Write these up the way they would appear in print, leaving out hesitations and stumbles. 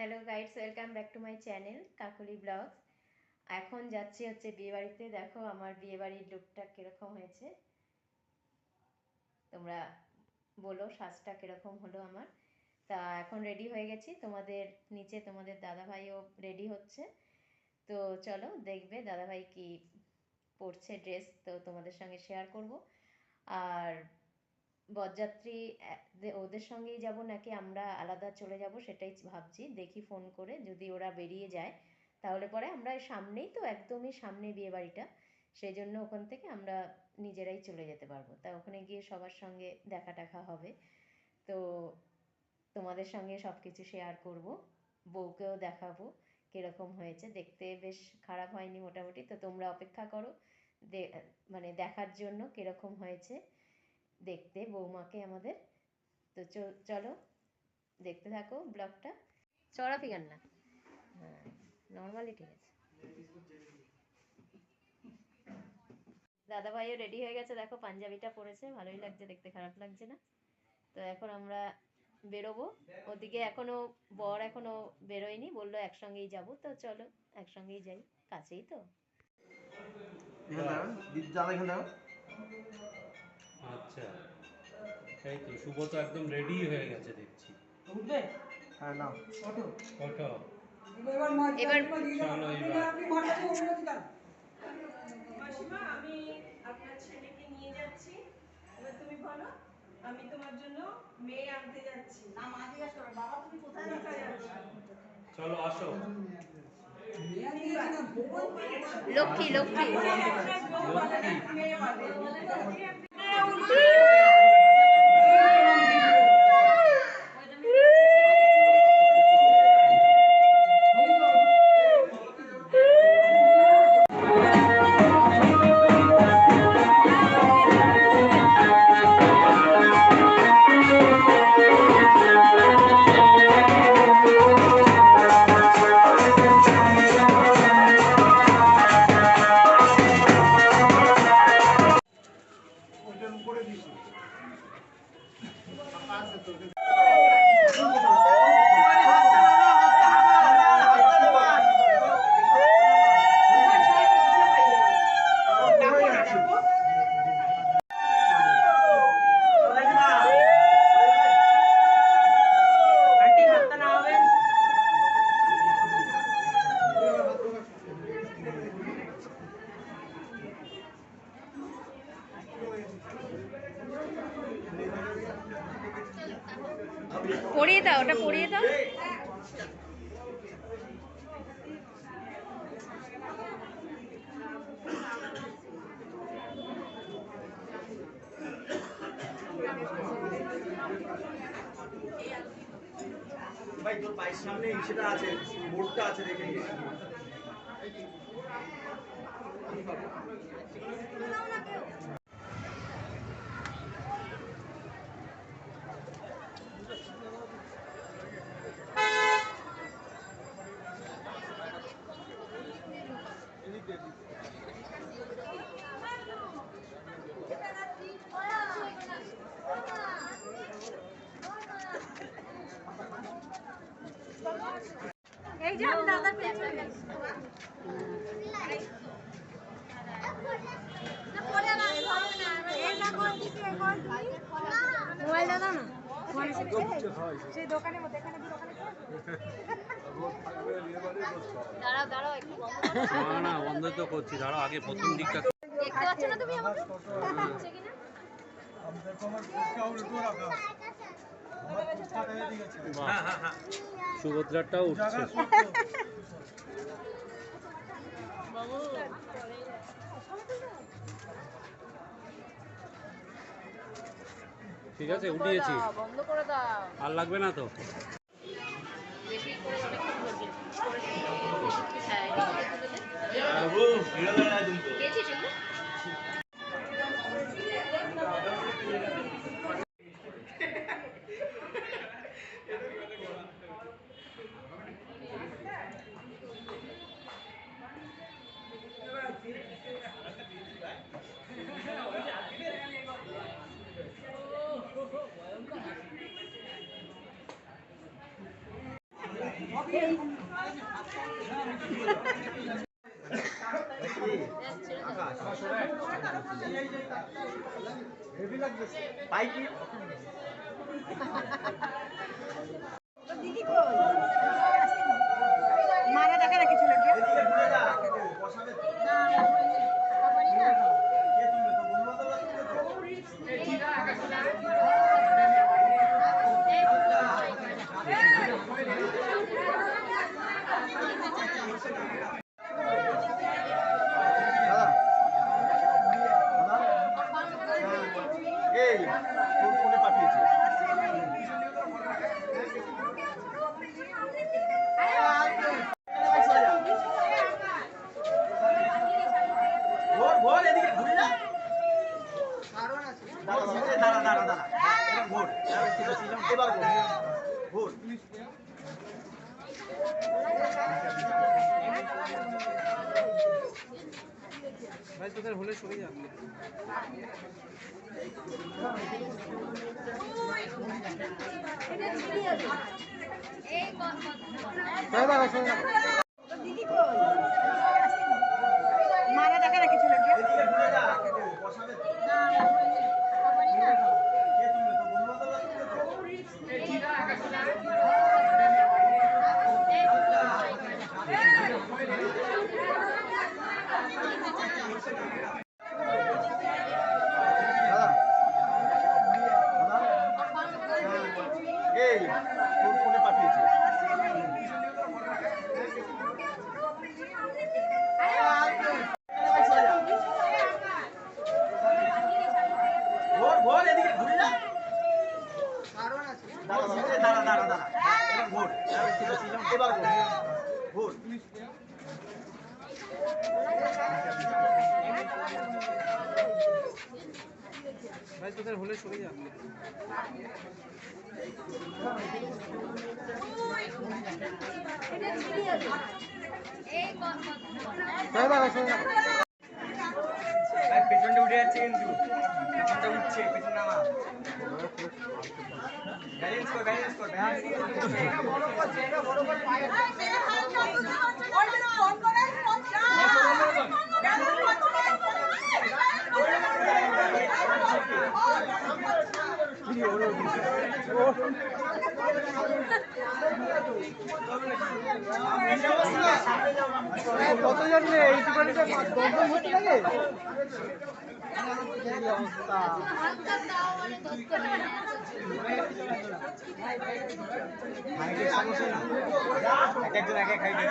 Hello guides, welcome back to my channel Kakoli blogs. এখন যাচ্ছি বিয়ে বাড়িতে। দেখো আমার বিয়ে বাড়ির লুকটা কীরকম হয়েছে, তোমরা বলো সাজটা কীরকম হলো আমার। তা এখন রেডি হয়ে গেছি, তোমাদের নিচে তোমাদের দাদাভাইও রেডি হচ্ছে। তো চলো দেখবে দাদাভাই কি পরছে ড্রেস, তো তোমাদের সঙ্গে শেয়ার করব। আর বরযাত্রী ওদের সঙ্গেই যাব নাকি আমরা আলাদা চলে যাব সেটাই ভাবছি। দেখি ফোন করে, যদি ওরা বেরিয়ে যায় তাহলে পরে আমরা সামনেই তো, একদমই সামনে বিয়ে বাড়িটা, সেই জন্য ওখান থেকে আমরা নিজেরাই চলে যেতে পারবো। তা ওখানে গিয়ে সবার সঙ্গে দেখা টাকা হবে। তো তোমাদের সঙ্গে সব কিছু শেয়ার করব, বউকেও দেখাবো কীরকম হয়েছে। দেখতে বেশ খারাপ হয়নি মোটামুটি। তো তোমরা অপেক্ষা করো মানে দেখার জন্য কীরকম হয়েছে দেখতে বৌমাকে আমাদের। তো চলো দেখতে থাকো ব্লগটা। চড়া ফিগার না, হ্যাঁ নর্মালি ঠিক আছে। দাদা ভাইও রেডি হয়ে গেছে, দেখো পাঞ্জাবিটা পরেছে, ভালোই লাগছে দেখতে, খারাপ লাগছে না। তো এখন আমরা বেরোবো। ওদিকে এখনো বর এখনো বেরোয়নি, বললো একসঙ্গেই যাব। তো চলো একসঙ্গেই যাই, কাছেই তো। আচ্ছা, এই তো শুভ তো একদম রেডি হয়ে গেছে দেখছি। উঠবে? হ্যাঁ না অটো অটো এবার চলো এবার। আপনি ঘরটা থেকে অনুমতি দেন। মাসিমা, আমি আপনার ছেলেকে নিয়ে যাচ্ছি। এবার তুমি বলো, আমি তোমার জন্য মেয়ে আনতে যাচ্ছি। না মা জিজ্ঞাসা করবে বাবা তুমি কোথায় যাচ্ছ? চলো আসো। মেয়ে নিয়ে না বউ লক্ষ্মী লক্ষ্মী একটা বউ বলে না, মেয়ে বলে। পরিয়ে দাও, ওটা পরিয়ে দাও। ভাই তোর পায়ের সামনে সেটা আছে, বোর্ডটা আছে, দেখে নিস। এই যে আমি দাদার পেছনে। মোবাইল দাদা না সেই দোকানের মধ্যে, এখানে দাঁড়াও দাঁড়াও একটু না বন্ধ তো করছি, দাঁড়াও আগে প্রথম দিকটা দেখতে পাচ্ছ না তুমি আমাকে হচ্ছে কিনা। সুভদ্রাটাও উঠছে। ঠিক আছে উঠিয়েছি, বন্ধ করে দাও। আর লাগবে না তো। বেশি করে অনেকক্ষণ ধরবে। হ্যাঁ খেয়েছিস এগুলো? পাইকি মারা দেখা রেখে চলে গিয়ে এদিকে ঘুরে যা বসাবে কে তুলবে তো বন্ধু বান্ধব এই তোর ফোনে পাঠিয়েছে ভোর এদিকে ঘুরে যা দাঁড়া দাঁড়া দাঁড়া এবার ভোর এবার ভোর ভাই তোদের হলে সরে যা মারা দেখা রেখে চলে গিয়ে এদিকে ঘুরে যা বসাবে কে তুলবে তো বন্ধু এই তোর ফোনে পাঠিয়েছে ভোর এদিকে ঘুরে যা দাঁড়া দাঁড়া দাঁড়া এবার ভোর এবার ভোর ভাই তোদের হলে সরে যা পেছনটা উঠে যাচ্ছে কিন্তু পেছনটা উঠছে পেছন নামা ব্যালেন্স কর কতজন রে এইটুকুনিটা দমদম হতে লাগে কি অবস্থা হাইটের সমস্যা না এক একজন এক এক হাইটে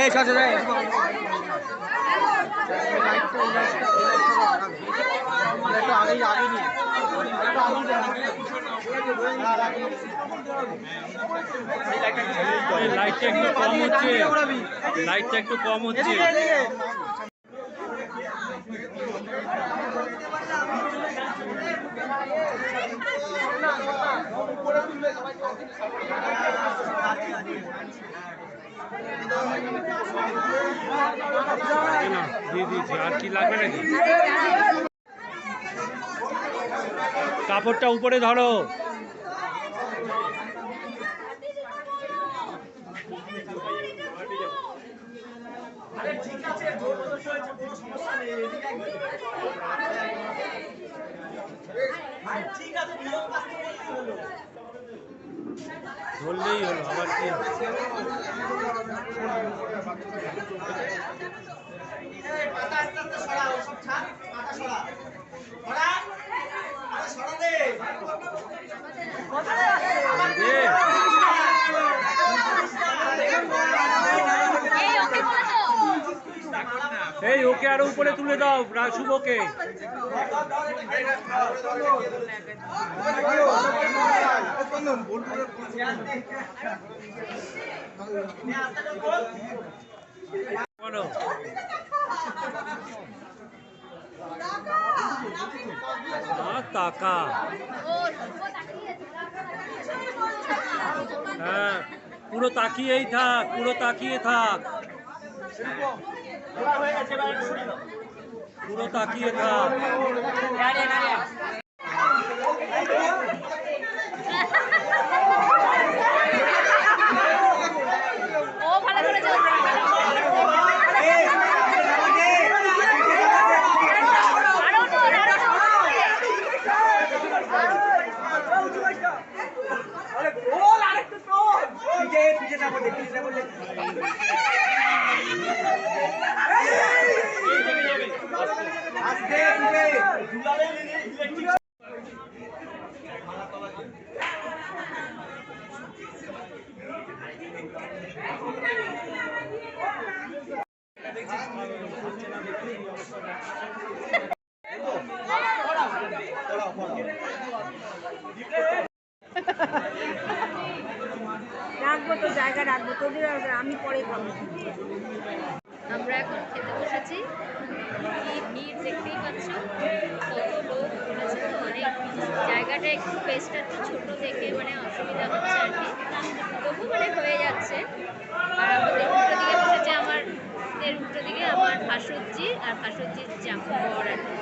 এই সাথে রে একটু আগে নি লাইটটা একটু কম হচ্ছে, লাইটটা একটু কম হচ্ছে। দিয়ে দিয়েছি, আর কি লাগবে নাকি? কাপড়টা উপরে ধরো। ধরলেই হলো, আবার কি? এই ওকে আরো উপরে তুলে দাও, শুভকে। বলো তাকা। হ্যাঁ, পুরো তাকিয়েই থাক, পুরো তাকিয়ে থাক, পুরো তাকিয়ে থাক। ও ভালো করে চলছে। রাখবো তো, জায়গা রাখবো তোদের, আমি পরে খাবো। আমরা এখন খেতে বসেছি। কি ভিড় দেখতেই পাচ্ছ, কত লোক বলেছে। অনেক জায়গাটা একটু স্পেসটা একটু ছোটো দেখে মানে অসুবিধা হচ্ছে আর কি, তবু মানে হয়ে যাচ্ছে। আর আমাদের উল্টো দিকে বসেছে, আমাদের উল্টো দিকে আমার ভাসুরজি আর ভাসুরজির বর আর কি।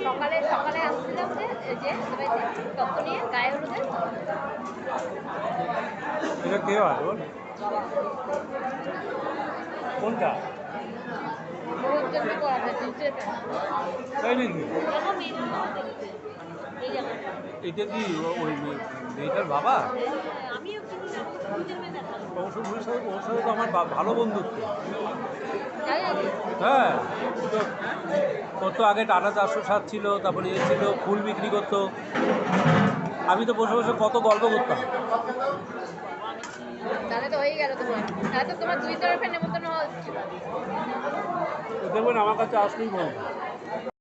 সকালে সকালে আসছিলাম যে তখনই গায়ে হলুদে। এটা কে হয় বল? কোনটা? তাই নাকি? এটা কি ওই মেয়েটার বাবা? ওর সাথে তো আমার ভালো বন্ধুত্ব। হ্যাঁ, ওর তো আগে টাটা 407 ছিল, তারপরে এ ছিল, ফুল বিক্রি করতো। আমি তো বসে বসে কত গল্প করতাম। তাহলে তো হয়ে গেল তোমার, তাহলে তো তোমার দুই তরফে নেমন্তন্ন হওয়া উচিত। দেখবেন আমার কাছে আসলেই বলবো।